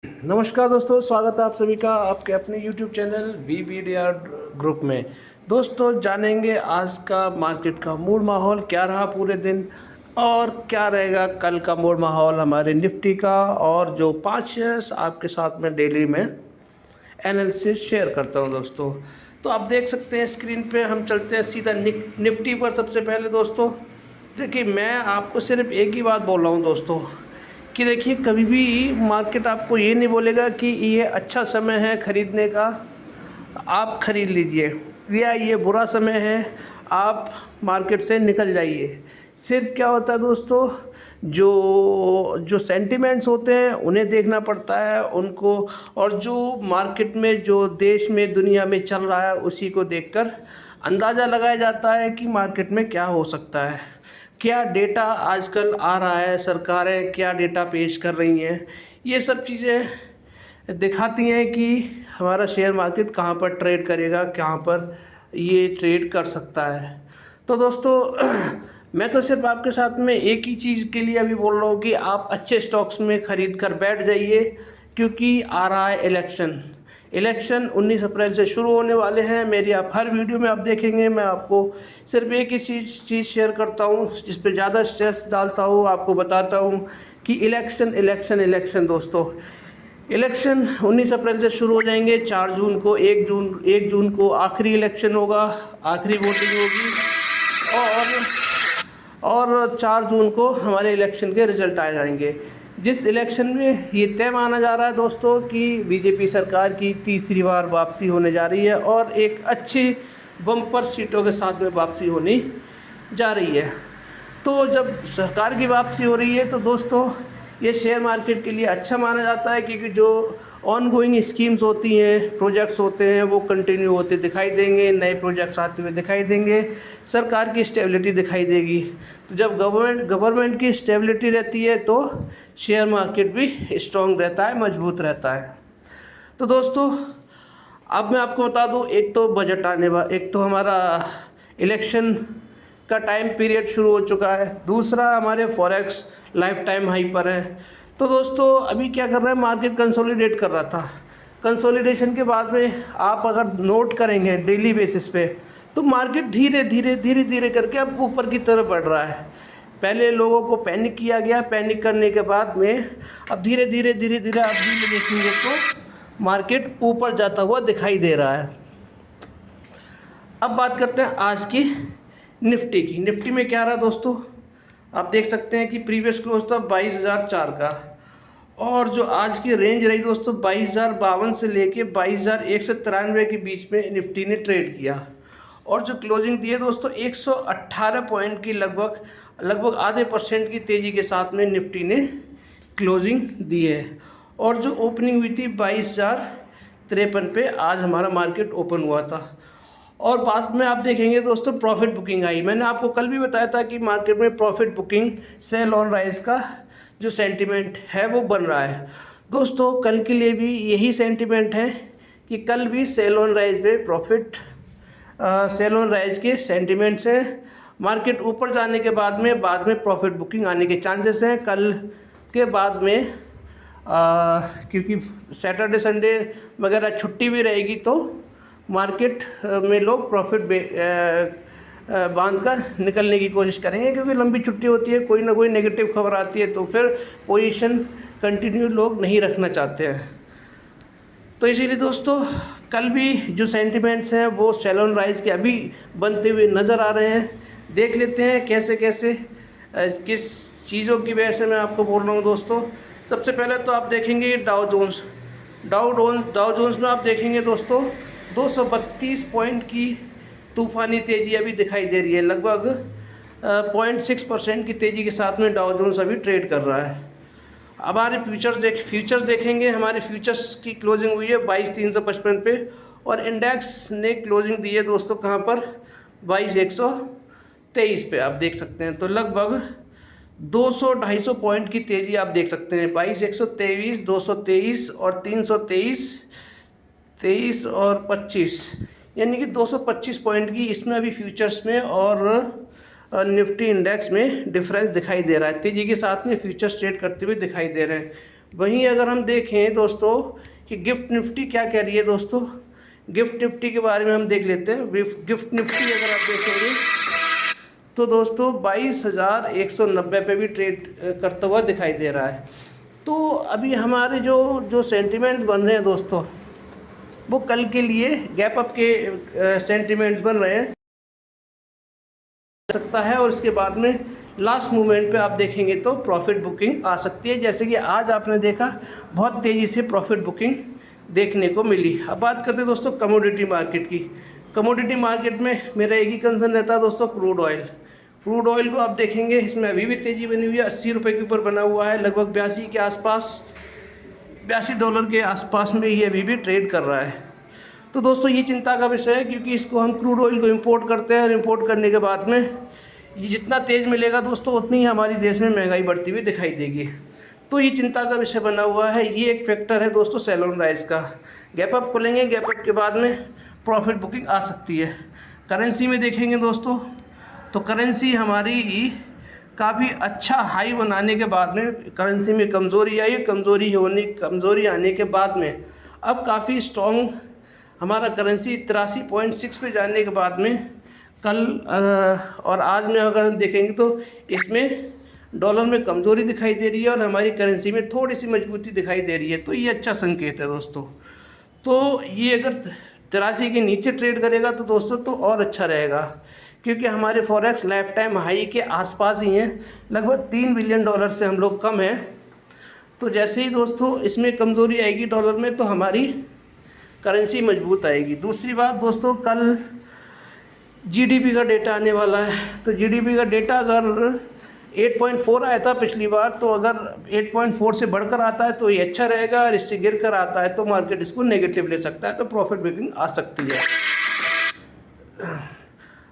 नमस्कार दोस्तों, स्वागत है आप सभी का आपके अपने YouTube चैनल VBDR ग्रुप में। दोस्तों, जानेंगे आज का मार्केट का मूड माहौल क्या रहा पूरे दिन और क्या रहेगा कल का मूड माहौल हमारे निफ्टी का, और जो 5 शेयर्स आपके साथ में डेली में एनालिसिस शेयर करता हूं दोस्तों। तो आप देख सकते हैं स्क्रीन पे, हम चलते हैं सीधा निफ्टी पर। सबसे पहले दोस्तों देखिए, मैं आपको सिर्फ एक ही बात बोल रहा हूँ दोस्तों कि देखिए, कभी भी मार्केट आपको ये नहीं बोलेगा कि ये अच्छा समय है ख़रीदने का, आप ख़रीद लीजिए, या ये बुरा समय है, आप मार्केट से निकल जाइए। सिर्फ क्या होता है दोस्तों, जो जो सेंटिमेंट्स होते हैं उन्हें देखना पड़ता है उनको, और जो मार्केट में, जो देश में, दुनिया में चल रहा है उसी को देखकर अंदाज़ा लगाया जाता है कि मार्केट में क्या हो सकता है, क्या डेटा आजकल आ रहा है, सरकारें क्या डेटा पेश कर रही हैं। ये सब चीज़ें दिखाती हैं कि हमारा शेयर मार्केट कहाँ पर ट्रेड करेगा, कहाँ पर ये ट्रेड कर सकता है। तो दोस्तों मैं तो सिर्फ आपके साथ में एक ही चीज़ के लिए अभी बोल रहा हूँ कि आप अच्छे स्टॉक्स में ख़रीद कर बैठ जाइए, क्योंकि आ रहा है इलेक्शन 19 अप्रैल से शुरू होने वाले हैं। मेरी आप हर वीडियो में आप देखेंगे, मैं आपको सिर्फ एक ही चीज़ शेयर करता हूँ जिस पे ज़्यादा स्ट्रेस डालता हूँ, आपको बताता हूँ कि इलेक्शन दोस्तों, इलेक्शन 19 अप्रैल से शुरू हो जाएंगे। 4 जून को, 1 जून को आखिरी इलेक्शन होगा, आखिरी वोटिंग होगी, और 4 जून को हमारे इलेक्शन के रिजल्ट आ जाएंगे, जिस इलेक्शन में ये तय माना जा रहा है दोस्तों कि बीजेपी सरकार की तीसरी बार वापसी होने जा रही है, और एक अच्छी बम्पर सीटों के साथ में वापसी होने जा रही है। तो जब सरकार की वापसी हो रही है तो दोस्तों ये शेयर मार्केट के लिए अच्छा माना जाता है, क्योंकि जो ऑनगोइंग स्कीम्स होती हैं, प्रोजेक्ट्स होते हैं, वो कंटिन्यू होते दिखाई देंगे, नए प्रोजेक्ट्स आते हुए दिखाई देंगे, सरकार की स्टेबिलिटी दिखाई देगी। तो जब गवर्नमेंट की स्टेबिलिटी रहती है तो शेयर मार्केट भी स्ट्रॉन्ग रहता है, मजबूत रहता है। तो दोस्तों अब मैं आपको बता दूं, एक तो बजट आने वाला, एक तो हमारा इलेक्शन का टाइम पीरियड शुरू हो चुका है, दूसरा हमारे फॉरेक्स लाइफ टाइम हाई पर है। तो दोस्तों अभी क्या कर रहा है, मार्केट कंसोलिडेट कर रहा था। कंसोलिडेशन के बाद में आप अगर नोट करेंगे डेली बेसिस पे, तो मार्केट धीरे धीरे करके अब ऊपर की तरफ बढ़ रहा है। पहले लोगों को पैनिक किया गया, पैनिक करने के बाद में अब धीरे धीरे आप भी देखेंगे तो मार्केट ऊपर जाता हुआ दिखाई दे रहा है। अब बात करते हैं आज की निफ्टी की। निफ्टी में क्या रहा दोस्तों, आप देख सकते हैं कि प्रीवियस क्लोज था 22,004 का, और जो आज की रेंज रही दोस्तों 22,052 से लेके 22,193 के बीच में निफ्टी ने ट्रेड किया, और जो क्लोजिंग दी है दोस्तों 118 पॉइंट की लगभग आधे % की तेज़ी के साथ में निफ्टी ने क्लोजिंग दी है, और जो ओपनिंग हुई थी 22,053 पे आज हमारा मार्केट ओपन हुआ था। और बाद में आप देखेंगे दोस्तों प्रॉफिट बुकिंग आई। मैंने आपको कल भी बताया था कि मार्केट में profit booking, sell on rise का जो सेंटिमेंट है वो बन रहा है दोस्तों। कल के लिए भी यही सेंटिमेंट है कि कल भी सेल ऑन राइज पे सेल ऑन राइज के सेंटिमेंट्स हैं। मार्केट ऊपर जाने के बाद में प्रॉफिट बुकिंग आने के चांसेस हैं कल के बाद में, क्योंकि सैटरडे संडे वगैरह छुट्टी भी रहेगी, तो मार्केट में लोग प्रॉफिट बांध कर निकलने की कोशिश करेंगे, क्योंकि लंबी छुट्टी होती है, कोई ना कोई नेगेटिव खबर आती है, तो फिर पोजीशन कंटिन्यू लोग नहीं रखना चाहते हैं। तो इसीलिए दोस्तों कल भी जो सेंटिमेंट्स हैं वो सेल ऑन राइज के अभी बनते हुए नज़र आ रहे हैं। देख लेते हैं कैसे किस चीज़ों की वजह से मैं आपको बोल रहा हूँ दोस्तों। सबसे पहले तो आप देखेंगे डाउ जोन्स में आप देखेंगे दोस्तों 232 पॉइंट की तूफानी तेज़ी अभी दिखाई दे रही है। लगभग 0.6% की तेज़ी के साथ में डाउ जोन्स अभी ट्रेड कर रहा है। अब हमारे फ्यूचर्स देखेंगे, हमारे फ्यूचर्स की क्लोजिंग हुई है 22,355 पे, और इंडेक्स ने क्लोजिंग दी है दोस्तों कहाँ पर, 22,123 पे आप देख सकते हैं। तो लगभग 200-250 पॉइंट की तेज़ी आप देख सकते हैं, 22,123, 223 और 323 और 25, यानी कि 225 पॉइंट की इसमें अभी फ्यूचर्स में और निफ्टी इंडेक्स में डिफरेंस दिखाई दे रहा है। तेज़ी के साथ में फ्यूचर्स ट्रेड करते हुए दिखाई दे रहे हैं। वहीं अगर हम देखें दोस्तों कि गिफ्ट निफ्टी क्या कह रही है दोस्तों, गिफ्ट निफ्टी के बारे में हम देख लेते हैं। गिफ्ट निफ्टी अगर आप देखेंगे तो दोस्तों 22,190 पे भी ट्रेड करता हुआ दिखाई दे रहा है। तो अभी हमारे जो सेंटिमेंट्स बन रहे हैं दोस्तों, वो कल के लिए गैप अप के सेंटिमेंट्स बन रहे हैं सकता है, और इसके बाद में लास्ट मोमेंट पे आप देखेंगे तो प्रॉफिट बुकिंग आ सकती है, जैसे कि आज आपने देखा बहुत तेज़ी से प्रॉफिट बुकिंग देखने को मिली। अब बात करते हैं दोस्तों कमोडिटी मार्केट की। कमोडिटी मार्केट में मेरा एक ही कंसर्न रहता है दोस्तों, क्रूड ऑयल। क्रूड ऑयल को आप देखेंगे इसमें अभी भी तेज़ी बनी हुई है, 80 रुपये के ऊपर बना हुआ है, लगभग 82 के आसपास, $82 के आसपास में ये अभी भी ट्रेड कर रहा है। तो दोस्तों ये चिंता का विषय है, क्योंकि इसको हम क्रूड ऑयल को इंपोर्ट करते हैं और इंपोर्ट करने के बाद में ये जितना तेज़ मिलेगा दोस्तों उतनी ही हमारी देश में महंगाई बढ़ती हुई दिखाई देगी। तो ये चिंता का विषय बना हुआ है। ये एक फैक्टर है दोस्तों सेल ऑन राइज का। गैप अप खोलेंगे, गैप अप के बाद में प्रॉफिट बुकिंग आ सकती है। करेंसी में देखेंगे दोस्तों तो करेंसी हमारी काफ़ी अच्छा हाई बनाने के बाद में करेंसी में कमज़ोरी आई। कमज़ोरी आने के बाद में अब काफ़ी स्ट्रॉन्ग हमारा करेंसी 83.6 पे जाने के बाद में कल और आज में अगर देखेंगे तो इसमें डॉलर में कमज़ोरी दिखाई दे रही है और हमारी करेंसी में थोड़ी सी मजबूती दिखाई दे रही है। तो ये अच्छा संकेत है दोस्तों। तो ये अगर 83 के नीचे ट्रेड करेगा तो दोस्तों तो और अच्छा रहेगा, क्योंकि हमारे फॉरेक्स लाइफ टाइम हाई के आसपास ही हैं, लगभग $3 बिलियन से हम लोग कम हैं। तो जैसे ही दोस्तों इसमें कमज़ोरी आएगी डॉलर में तो हमारी करेंसी मजबूत आएगी। दूसरी बात दोस्तों, कल जीडीपी का डेटा आने वाला है। तो जीडीपी का डेटा अगर 8.4 आया था पिछली बार, तो अगर 8.4 से बढ़कर आता है तो ये अच्छा रहेगा, और इससे गिर कर आता है तो मार्केट इसको नेगेटिव ले सकता है, तो प्रॉफिट बुकिंग आ सकती है।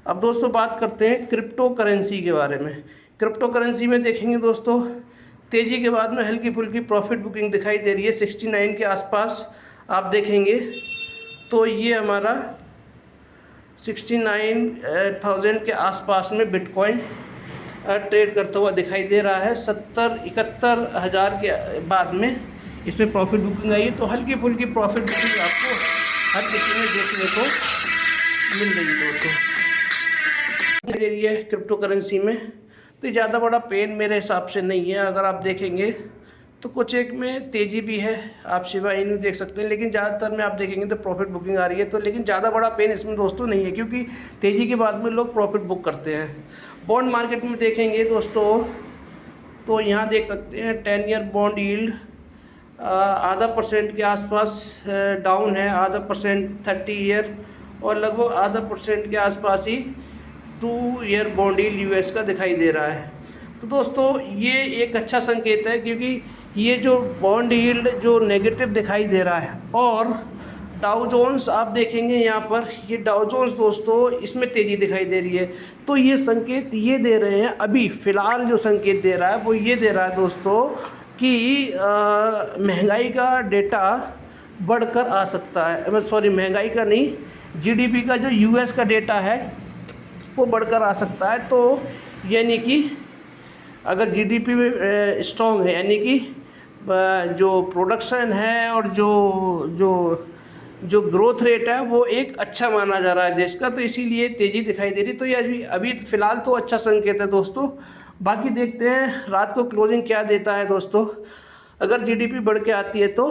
अब दोस्तों बात करते हैं क्रिप्टो करेंसी के बारे में। क्रिप्टो करेंसी में देखेंगे दोस्तों तेज़ी के बाद में हल्की फुल्की प्रॉफिट बुकिंग दिखाई दे रही है। 69 के आसपास आप देखेंगे तो ये हमारा 69,000 के आसपास में बिटकॉइन ट्रेड करता हुआ दिखाई दे रहा है। 70-71 हज़ार के बाद में इसमें प्रॉफिट बुकिंग आई है। तो हल्की फुल्की प्रॉफिट बुकिंग आपको हर किसी में देखने को मिल रही है दोस्तों। दे रही है क्रिप्टो करेंसी में, तो ज़्यादा बड़ा पेन मेरे हिसाब से नहीं है। अगर आप देखेंगे तो कुछ एक में तेज़ी भी है, आप शिबा इनू देख सकते हैं, लेकिन ज़्यादातर में आप देखेंगे तो प्रॉफिट बुकिंग आ रही है। तो लेकिन ज़्यादा बड़ा पेन इसमें दोस्तों नहीं है, क्योंकि तेज़ी के बाद में लोग प्रॉफिट बुक करते हैं। बॉन्ड मार्केट में देखेंगे दोस्तों तो यहाँ देख सकते हैं 10 ईयर बॉन्ड यील्ड 0.5% के आसपास डाउन है, 0.5% 30 ईयर, और लगभग 0.5% के आसपास ही 2 ईयर बॉन्ड यील्ड यूएस का दिखाई दे रहा है। तो दोस्तों ये एक अच्छा संकेत है, क्योंकि ये जो बॉन्ड यील्ड जो नेगेटिव दिखाई दे रहा है, और डाउ जोन्स आप देखेंगे यहाँ पर, ये डाउ जोन्स दोस्तों इसमें तेज़ी दिखाई दे रही है। तो ये संकेत ये दे रहे हैं, अभी फ़िलहाल जो संकेत दे रहा है वो ये दे रहा है दोस्तों कि महंगाई का डेटा बढ़कर आ सकता है। सॉरी, महंगाई का नहीं, जीडीपी का जो यूएस का डेटा है वो बढ़कर आ सकता है। तो यानी कि अगर जीडीपी में स्ट्रॉन्ग है, यानी कि जो प्रोडक्शन है और जो ग्रोथ रेट है वो एक अच्छा माना जा रहा है देश का, तो इसीलिए तेज़ी दिखाई दे रही। तो ये अभी फ़िलहाल तो अच्छा संकेत है दोस्तों। बाकी देखते हैं रात को क्लोजिंग क्या देता है दोस्तों। अगर जीडीपी बढ़ के आती है तो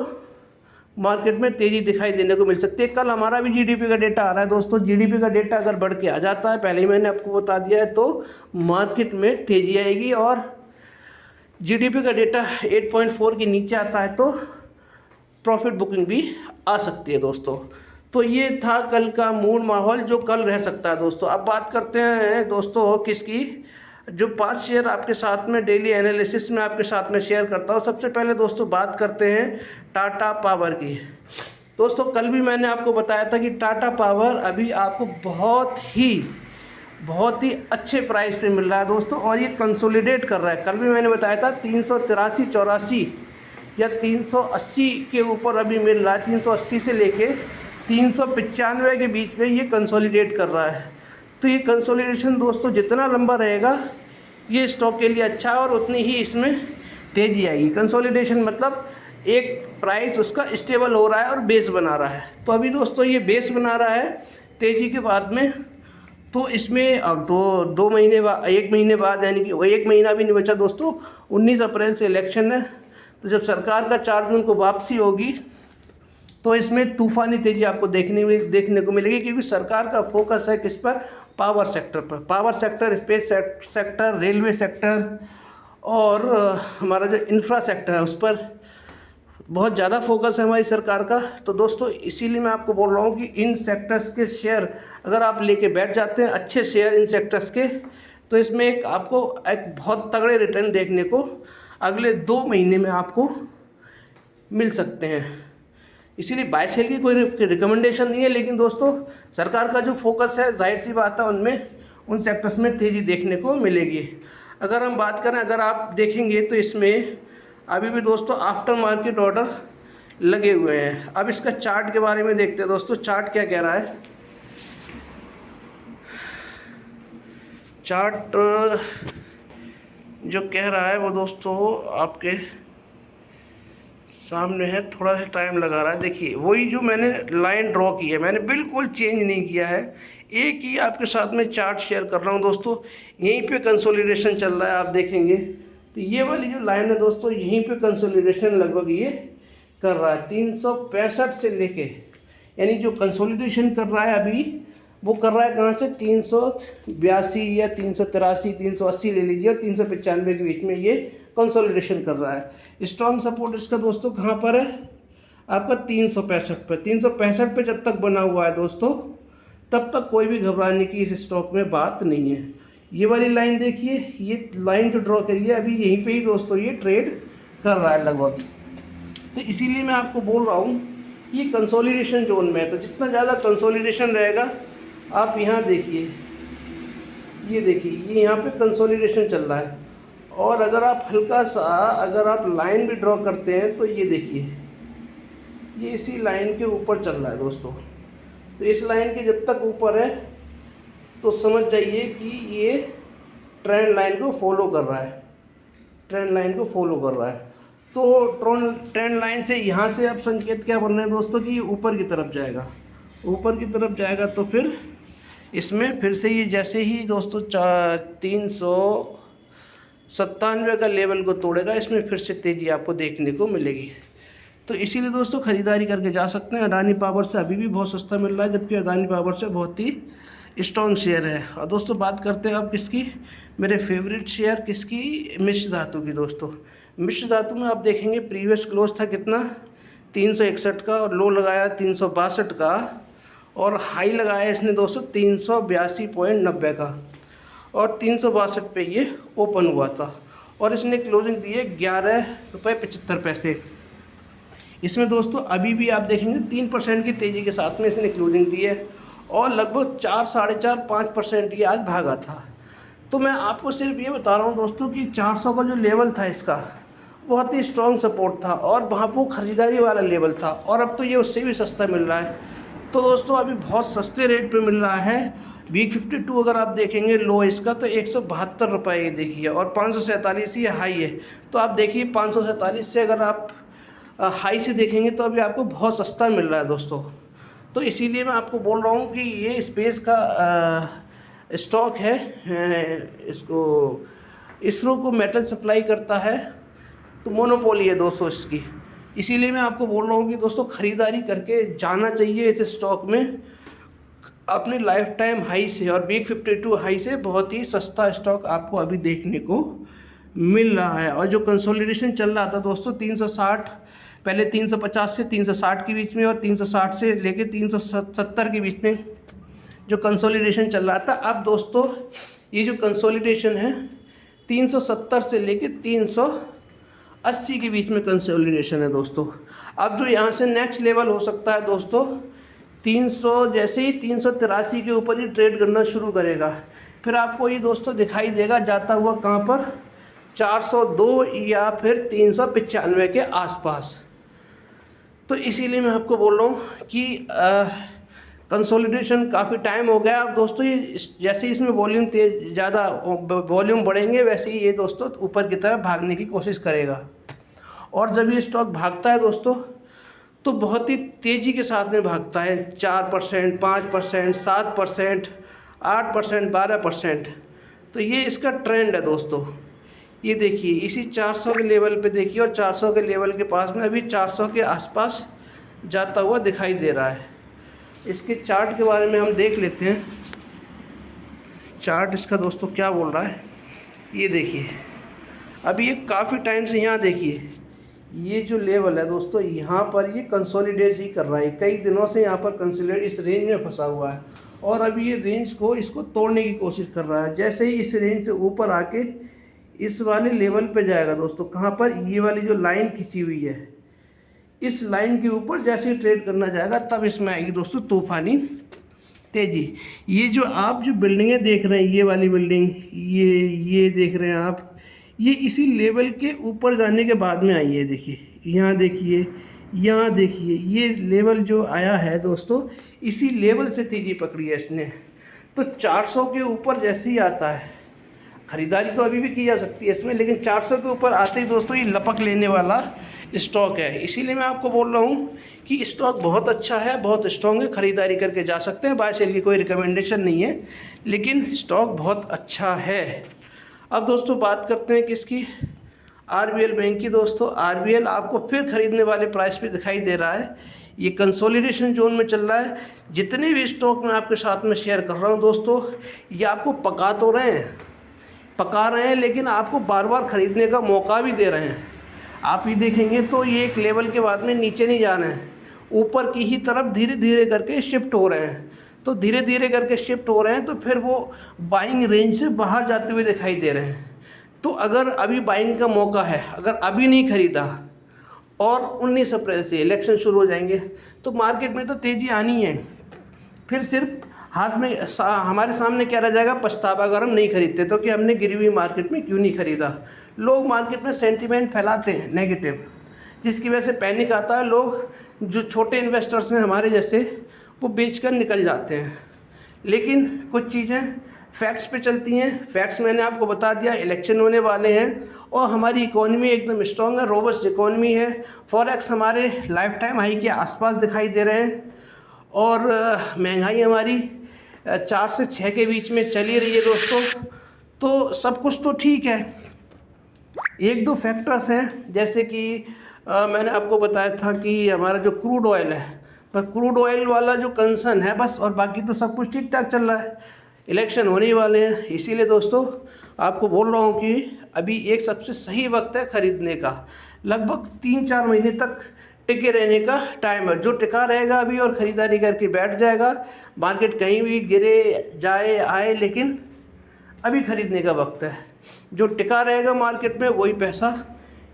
मार्केट में तेज़ी दिखाई देने को मिल सकती है। कल हमारा भी जीडीपी का डेटा आ रहा है दोस्तों। जीडीपी का डेटा अगर बढ़ के आ जाता है, पहले ही मैंने आपको बता दिया है, तो मार्केट में तेज़ी आएगी। और जीडीपी का डेटा 8.4 के नीचे आता है तो प्रॉफिट बुकिंग भी आ सकती है दोस्तों। तो ये था कल का मूड माहौल जो कल रह सकता है दोस्तों। अब बात करते हैं दोस्तों किसकी, जो 5 शेयर आपके साथ में डेली एनालिसिस में आपके साथ में शेयर करता हूँ। सबसे पहले दोस्तों बात करते हैं टाटा पावर की। दोस्तों कल भी मैंने आपको बताया था कि टाटा पावर अभी आपको बहुत ही अच्छे प्राइस पे मिल रहा है दोस्तों, और ये कंसोलिडेट कर रहा है। कल भी मैंने बताया था 383-84 या 380 के ऊपर अभी मिल रहा है। 380 से लेके 395 के बीच में ये कंसोलिडेट कर रहा है। तो ये कंसोलिडेशन दोस्तों जितना लंबा रहेगा ये स्टॉक के लिए अच्छा है, और उतनी ही इसमें तेज़ी आएगी। कंसोलिडेशन मतलब एक प्राइस उसका स्टेबल हो रहा है और बेस बना रहा है। तो अभी दोस्तों ये बेस बना रहा है तेज़ी के बाद में, तो इसमें अब दो महीने बाद, 1 महीने बाद, यानी कि 1 महीना भी नहीं बचा दोस्तों, 19 अप्रैल से इलेक्शन है। तो जब सरकार का 4 जून को वापसी होगी तो इसमें तूफ़ानी तेज़ी आपको देखने को मिलेगी, क्योंकि सरकार का फोकस है किस पर? पावर सेक्टर पर। Power sector, space sector, railway sector और हमारा जो इंफ्रा सेक्टर है उस पर बहुत ज़्यादा फोकस है हमारी सरकार का। तो दोस्तों इसीलिए मैं आपको बोल रहा हूँ कि इन सेक्टर्स के शेयर अगर आप लेके बैठ जाते हैं, अच्छे शेयर इन सेक्टर्स के, तो इसमें आपको एक बहुत तगड़े रिटर्न देखने को अगले 2 महीने में आपको मिल सकते हैं। इसीलिए बाय सेल की कोई रिकमेंडेशन नहीं है, लेकिन दोस्तों सरकार का जो फोकस है जाहिर सी बात है उनमें, उन सेक्टर्स में तेज़ी देखने को मिलेगी। अगर हम बात करें, अगर आप देखेंगे तो इसमें अभी भी दोस्तों आफ्टर मार्केट ऑर्डर लगे हुए हैं। अब इसका चार्ट के बारे में देखते हैं दोस्तों, चार्ट क्या कह रहा है। चार्ट जो कह रहा है वो दोस्तों आपके सामने है, थोड़ा सा टाइम लगा रहा है। देखिए वही जो मैंने लाइन ड्रॉ की है, मैंने बिल्कुल चेंज नहीं किया है, एक ही आपके साथ में चार्ट शेयर कर रहा हूँ दोस्तों। यहीं पे कंसोलिडेशन चल रहा है, आप देखेंगे तो ये वाली जो लाइन है दोस्तों, यहीं पे कंसोलिडेशन लगभग ये कर रहा है 365 से लेके, यानी जो कंसोलिडेशन कर रहा है अभी वो कर रहा है कहाँ से? 382 या 383, 380 ले लीजिए, और 395 के बीच में ये कंसोलिडेशन कर रहा है। स्ट्रॉन्ग सपोर्ट इसका दोस्तों कहाँ पर है? आपका 365 पे। 365 पे जब तक बना हुआ है दोस्तों, तब तक कोई भी घबराने की इस स्टॉक में बात नहीं है। ये वाली लाइन देखिए, ये लाइन जो ड्रॉ करिए अभी यहीं पे ही दोस्तों ये ट्रेड कर रहा है लगभग। तो इसीलिए मैं आपको बोल रहा हूँ ये कंसोलिडेशन जोन में है, तो जितना ज़्यादा कंसोलिडेशन रहेगा, आप यहाँ देखिए, ये देखिए ये यहाँ पे कंसोलिडेशन चल रहा है, और अगर आप हल्का सा अगर आप लाइन भी ड्रॉ करते हैं तो ये देखिए ये इसी लाइन के ऊपर चल रहा है दोस्तों। तो इस लाइन के जब तक ऊपर है तो समझ जाइए कि ये ट्रेंड लाइन को फॉलो कर रहा है, ट्रेंड लाइन को फॉलो कर रहा है। तो ट्रेंड लाइन से यहाँ से अब संकेत क्या बन रहे हैं दोस्तों कि ये ऊपर की तरफ जाएगा, ऊपर की तरफ जाएगा। तो फिर इसमें फिर से ये जैसे ही दोस्तों 397 का लेवल को तोड़ेगा, इसमें फिर से तेज़ी आपको देखने को मिलेगी। तो इसीलिए दोस्तों ख़रीदारी करके जा सकते हैं। अडानी पावर से अभी भी बहुत सस्ता मिल रहा है, जबकि अडानी पावर से बहुत ही स्ट्रॉन्ग शेयर है। और दोस्तों बात करते हैं अब किसकी, मेरे फेवरेट शेयर किसकी, मिश्र धातु की। दोस्तों मिश्र धातु में आप देखेंगे प्रीवियस क्लोज था कितना, 361 का, और लो लगाया 362 का, और हाई लगाया इसने दोस्तों 382.90 का, और 362 पे ये ओपन हुआ था, और इसने क्लोजिंग दी है 11 रुपये 75 पैसे। इसमें दोस्तों अभी भी आप देखेंगे 3% की तेज़ी के साथ में इसने क्लोजिंग दी है, और लगभग 4, 4.5, 5% ये आज भागा था। तो मैं आपको सिर्फ ये बता रहा हूँ दोस्तों कि 400 का जो लेवल था इसका बहुत ही स्ट्रॉन्ग सपोर्ट था, और वहाँ वो ख़रीदारी वाला लेवल था, और अब तो ये उससे भी सस्ता मिल रहा है। तो दोस्तों अभी बहुत सस्ते रेट पे मिल रहा है। वीक 52 अगर आप देखेंगे लो इसका तो 172 रुपये ये देखिए, और 547 ये हाई है। तो आप देखिए 547 से अगर आप हाई से देखेंगे तो अभी आपको बहुत सस्ता मिल रहा है दोस्तों। तो इसीलिए मैं आपको बोल रहा हूँ कि ये स्पेस का स्टॉक है, इसरो को मेटल सप्लाई करता है, तो मोनोपोली है दोस्तों इसकी। इसीलिए मैं आपको बोल रहा हूँ कि दोस्तों ख़रीदारी करके जाना चाहिए इस स्टॉक में अपनी लाइफ टाइम हाई से, और वीक 52 हाई से बहुत ही सस्ता स्टॉक आपको अभी देखने को मिल रहा है। और जो कंसोलिडेशन चल रहा था दोस्तों 360, पहले 350 से 360 के बीच में, और 360 से लेके 370 के बीच में जो कंसोलिडेशन चल रहा था, अब दोस्तों ये जो कंसोलिडेशन है 370 से लेके 380 के बीच में कंसोलिडेशन है दोस्तों। अब जो यहाँ से नेक्स्ट लेवल हो सकता है दोस्तों 300, जैसे ही 383 के ऊपर ही ट्रेड करना शुरू करेगा, फिर आपको ये दोस्तों दिखाई देगा जाता हुआ कहाँ पर, 402 या फिर 395 के आसपास। तो इसीलिए मैं आपको बोल रहा हूँ कि कंसोलिडेशन काफ़ी टाइम हो गया। अब दोस्तों ये जैसे इसमें वॉल्यूम तेज ज़्यादा वॉल्यूम बढ़ेंगे वैसे ही ये दोस्तों ऊपर की तरफ भागने की कोशिश करेगा। और जब ये स्टॉक भागता है दोस्तों तो बहुत ही तेज़ी के साथ में भागता है, 4%, 5%, 7%, 8%, 12%। तो ये इसका ट्रेंड है दोस्तों। ये देखिए इसी 400 के लेवल पे देखिए, और 400 के लेवल के पास में अभी 400 के आसपास जाता हुआ दिखाई दे रहा है। इसके चार्ट के बारे में हम देख लेते हैं। चार्ट इसका दोस्तों क्या बोल रहा है, ये देखिए अभी ये काफ़ी टाइम से यहाँ देखिए ये जो लेवल है दोस्तों यहाँ पर ये कंसोलिडेट ही कर रहा है। कई दिनों से यहाँ पर कंसोलिडेट इस रेंज में फंसा हुआ है और अभी ये रेंज को इसको तोड़ने की कोशिश कर रहा है। जैसे ही इस रेंज से ऊपर आके इस वाले लेवल पे जाएगा दोस्तों, कहाँ पर, ये वाली जो लाइन खिंची हुई है इस लाइन के ऊपर जैसे ही ट्रेड करना जाएगा तब इसमें आएगी दोस्तों तूफानी तेजी। ये जो आप जो बिल्डिंगें देख रहे हैं, ये वाली बिल्डिंग, ये देख रहे हैं आप, ये इसी लेवल के ऊपर जाने के बाद में आई है। देखिए यहाँ देखिए, यहाँ देखिए, ये लेवल जो आया है दोस्तों इसी लेवल से तेजी पकड़ी है इसने। तो 400 के ऊपर जैसे ही आता है, ख़रीदारी तो अभी भी की जा सकती है इसमें, लेकिन 400 के ऊपर आते ही दोस्तों ये लपक लेने वाला स्टॉक है। इसीलिए मैं आपको बोल रहा हूँ कि स्टॉक बहुत अच्छा है, बहुत स्ट्रॉन्ग है, ख़रीदारी करके जा सकते हैं। बाय सेल की कोई रिकमेंडेशन नहीं है, लेकिन स्टॉक बहुत अच्छा है। अब दोस्तों बात करते हैं किसकी, आरबीएल बैंक की। दोस्तों आरबीएल आपको फिर ख़रीदने वाले प्राइस पे दिखाई दे रहा है। ये कंसोलिडेशन जोन में चल रहा है। जितने भी स्टॉक मैं आपके साथ में शेयर कर रहा हूँ दोस्तों, ये आपको पका रहे हैं, लेकिन आपको बार बार ख़रीदने का मौका भी दे रहे हैं। आप ये देखेंगे तो ये एक लेवल के बाद में नीचे नहीं जा रहे हैं, ऊपर की ही तरफ धीरे धीरे करके शिफ्ट हो रहे हैं। तो धीरे धीरे करके शिफ्ट हो रहे हैं तो फिर वो बाइंग रेंज से बाहर जाते हुए दिखाई दे रहे हैं। तो अगर अभी बाइंग का मौका है, अगर अभी नहीं ख़रीदा और 19 अप्रैल से इलेक्शन शुरू हो जाएंगे तो मार्केट में तो तेज़ी आनी है। फिर सिर्फ हाथ में हमारे सामने क्या रह जाएगा, पछतावा, अगर हम नहीं खरीदते तो कि हमने गिरी हुई मार्केट में क्यों नहीं ख़रीदा। लोग मार्केट में सेंटीमेंट फैलाते हैं नेगेटिव, जिसकी वजह से पैनिक आता है। लोग जो छोटे इन्वेस्टर्स हैं हमारे जैसे, वो बेचकर निकल जाते हैं। लेकिन कुछ चीज़ें फैक्ट्स पे चलती हैं। फैक्ट्स मैंने आपको बता दिया, इलेक्शन होने वाले हैं और हमारी इकोनॉमी एकदम स्ट्रॉन्ग है, रोबस्ट इकोनॉमी है। फॉरेक्स हमारे लाइफ टाइम हाई के आसपास दिखाई दे रहे हैं और महंगाई हमारी 4 से 6 के बीच में चली रही है दोस्तों। तो सब कुछ तो ठीक है। एक दो फैक्टर्स हैं, जैसे कि मैंने आपको बताया था कि हमारा जो क्रूड ऑयल है, पर क्रूड ऑयल वाला जो कंसर्न है बस, और बाकी तो सब कुछ ठीक ठाक चल रहा है। इलेक्शन होने वाले हैं, इसीलिए दोस्तों आपको बोल रहा हूँ कि अभी एक सबसे सही वक्त है ख़रीदने का। लगभग 3-4 महीने तक टिके रहने का टाइम है। जो टिका रहेगा अभी और ख़रीदारी करके बैठ जाएगा, मार्केट कहीं भी गिरे जाए आए, लेकिन अभी ख़रीदने का वक्त है। जो टिका रहेगा मार्केट में वही पैसा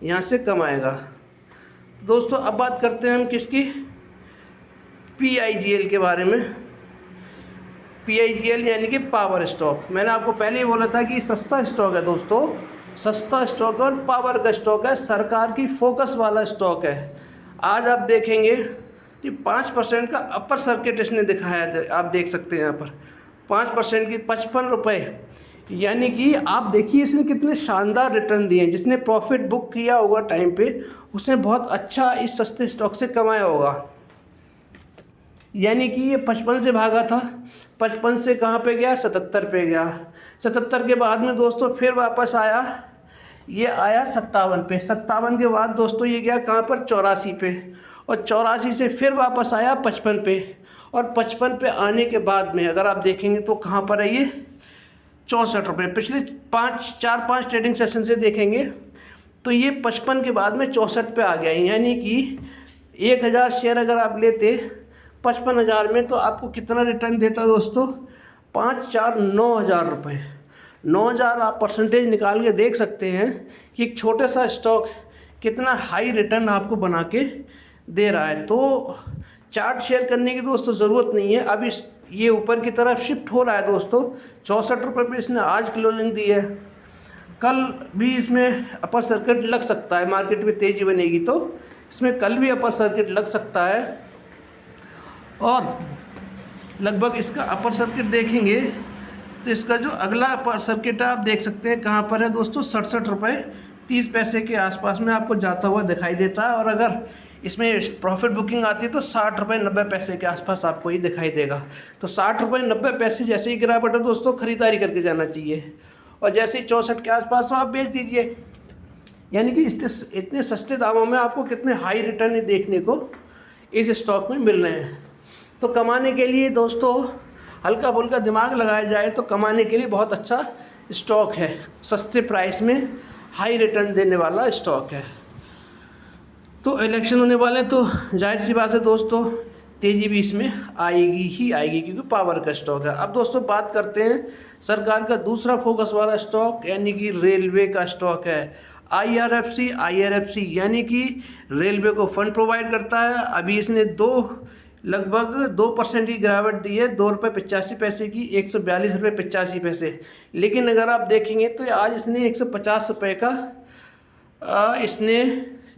यहाँ से कमाएगा। तो दोस्तों अब बात करते हैं हम किसकी, PIGL के बारे में। PIGL यानी कि पावर स्टॉक। मैंने आपको पहले ही बोला था कि सस्ता स्टॉक है दोस्तों, सस्ता स्टॉक और पावर का स्टॉक है, सरकार की फोकस वाला स्टॉक है। आज आप देखेंगे कि 5% का अपर सर्किट इसने दिखाया है, आप देख सकते हैं यहाँ पर 5% की 55 रुपये, यानी कि आप देखिए इसने कितने शानदार रिटर्न दिए हैं। जिसने प्रॉफिट बुक किया होगा टाइम पे उसने बहुत अच्छा इस सस्ते स्टॉक से कमाया होगा। यानी कि ये 55 से भागा था, 55 से कहाँ पे गया, 77 पे गया। 77 के बाद में दोस्तों फिर वापस आया, ये आया 57 पे। 57 के बाद दोस्तों ये गया कहाँ पर, 84 पे, और 84 से फिर वापस आया 55 पे, और 55 पे आने के बाद में अगर आप देखेंगे तो कहाँ पर है ये, 64 रुपये। पिछले 4-5 ट्रेडिंग सेशन से देखेंगे तो ये 55 के बाद में 64 पे आ गया। यानी कि 1000 शेयर अगर आप लेते 55,000 में तो आपको कितना रिटर्न देता दोस्तों, 5-4-9,000 रुपये। 9,000 आप परसेंटेज निकाल के देख सकते हैं कि एक छोटे सा स्टॉक कितना हाई रिटर्न आपको बना के दे रहा है। तो चार्ट शेयर करने की दोस्तों ज़रूरत नहीं है। अब इस ये ऊपर की तरफ शिफ्ट हो रहा है दोस्तों। 64 रुपये पर इसने आज क्लोजिंग दी है, कल भी इसमें अपर सर्किट लग सकता है। मार्केट में तेज़ी बनेगी तो इसमें कल भी अपर सर्किट लग सकता है। और लगभग इसका अपर सर्किट देखेंगे तो इसका जो अगला अपर सर्किट आप देख सकते हैं कहाँ पर है दोस्तों, 67 रुपये 30 पैसे के आसपास में आपको जाता हुआ दिखाई देता है। और अगर इसमें प्रॉफिट बुकिंग आती है तो 60 रुपये 90 पैसे के आसपास आपको ये दिखाई देगा। तो 60 रुपये 90 पैसे जैसे ही गिरावट है दोस्तों, ख़रीदारी करके जाना चाहिए। और जैसे ही 64 के आसपास हो आप बेच दीजिए। यानी कि इतने सस्ते दामों में आपको कितने हाई रिटर्न देखने को इस स्टॉक में मिल रहे हैं। तो कमाने के लिए दोस्तों हल्का फुल्का दिमाग लगाया जाए तो कमाने के लिए बहुत अच्छा स्टॉक है, सस्ते प्राइस में हाई रिटर्न देने वाला स्टॉक है। तो इलेक्शन होने वाले हैं तो जाहिर सी बात है दोस्तों, तेज़ी भी इसमें आएगी ही आएगी, क्योंकि पावर का स्टॉक है। अब दोस्तों बात करते हैं सरकार का दूसरा फोकस वाला स्टॉक, यानी कि रेलवे का स्टॉक है। IRFC यानी कि रेलवे को फंड प्रोवाइड करता है। अभी इसने लगभग 2% की गिरावट दी है, 2 रुपये 85 पैसे की, 142 रुपये 85 पैसे। लेकिन अगर आप देखेंगे तो आज इसने 150 रुपये का इसने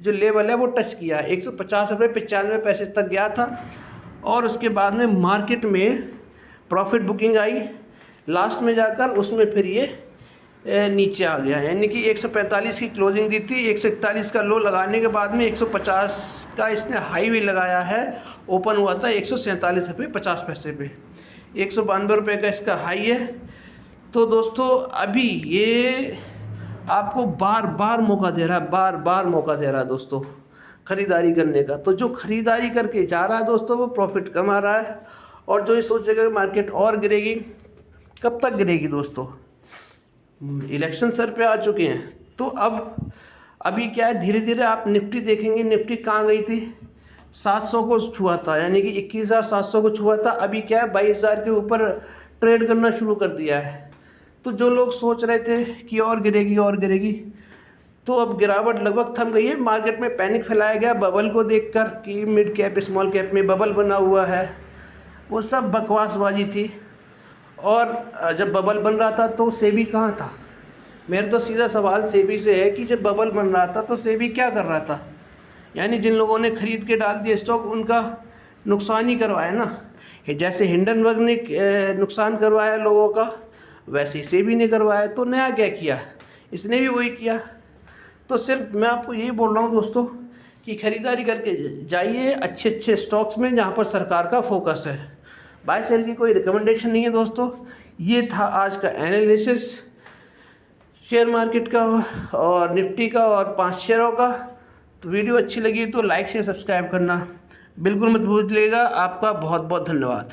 जो लेवल है वो टच किया है। 150 रुपये 95 पैसे तक गया था और उसके बाद में मार्केट में प्रॉफिट बुकिंग आई, लास्ट में जाकर उसमें फिर ये नीचे आ गया। यानी कि 145 की क्लोजिंग दी थी, 141 का लो लगाने के बाद में 150 का इसने हाई भी लगाया है। ओपन हुआ था 147 रुपये 50 पैसे पे, 192 रुपये का इसका हाई है। तो दोस्तों अभी ये आपको बार बार मौका दे रहा है, बार बार मौका दे रहा है दोस्तों ख़रीदारी करने का। तो जो ख़रीदारी करके जा रहा है दोस्तों वो प्रॉफिट कमा रहा है। और जो ये सोचेगा कि मार्केट और गिरेगी, कब तक गिरेगी दोस्तों, इलेक्शन सर पे आ चुके हैं। तो अभी क्या है, धीरे धीरे आप निफ्टी देखेंगे, निफ्टी कहाँ गई थी, 700 को छुआ था, यानी कि 21,700 को छुआ था। अभी क्या है 22,000 के ऊपर ट्रेड करना शुरू कर दिया है। तो जो लोग सोच रहे थे कि और गिरेगी, तो अब गिरावट लगभग थम गई है। मार्केट में पैनिक फैलाया गया बबल को देखकर कि मिड कैप स्मॉल कैप में बबल बना हुआ है, वो सब बकवासबाजी थी। और जब बबल बन रहा था तो सेबी कहाँ था? मेरा तो सीधा सवाल सेबी से है कि जब बबल बन रहा था तो सेबी क्या कर रहा था? यानी जिन लोगों ने ख़रीद के डाल दिया स्टॉक, उनका नुकसान ही करवाया ना। जैसे हिंडनबर्ग ने नुकसान करवाया लोगों का, वैसे ही सेबी ने करवाया। तो नया क्या किया, इसने भी वही किया। तो सिर्फ मैं आपको ये बोल रहा हूँ दोस्तों कि ख़रीदारी करके जाइए अच्छे स्टॉक्स में जहाँ पर सरकार का फोकस है। बाय सेल की कोई रिकमेंडेशन नहीं है दोस्तों। ये था आज का एनालिसिस शेयर मार्केट का और निफ्टी का और 5 शेयरों का। तो वीडियो अच्छी लगी तो लाइक से सब्सक्राइब करना बिल्कुल मत भूलिएगा। आपका बहुत बहुत धन्यवाद।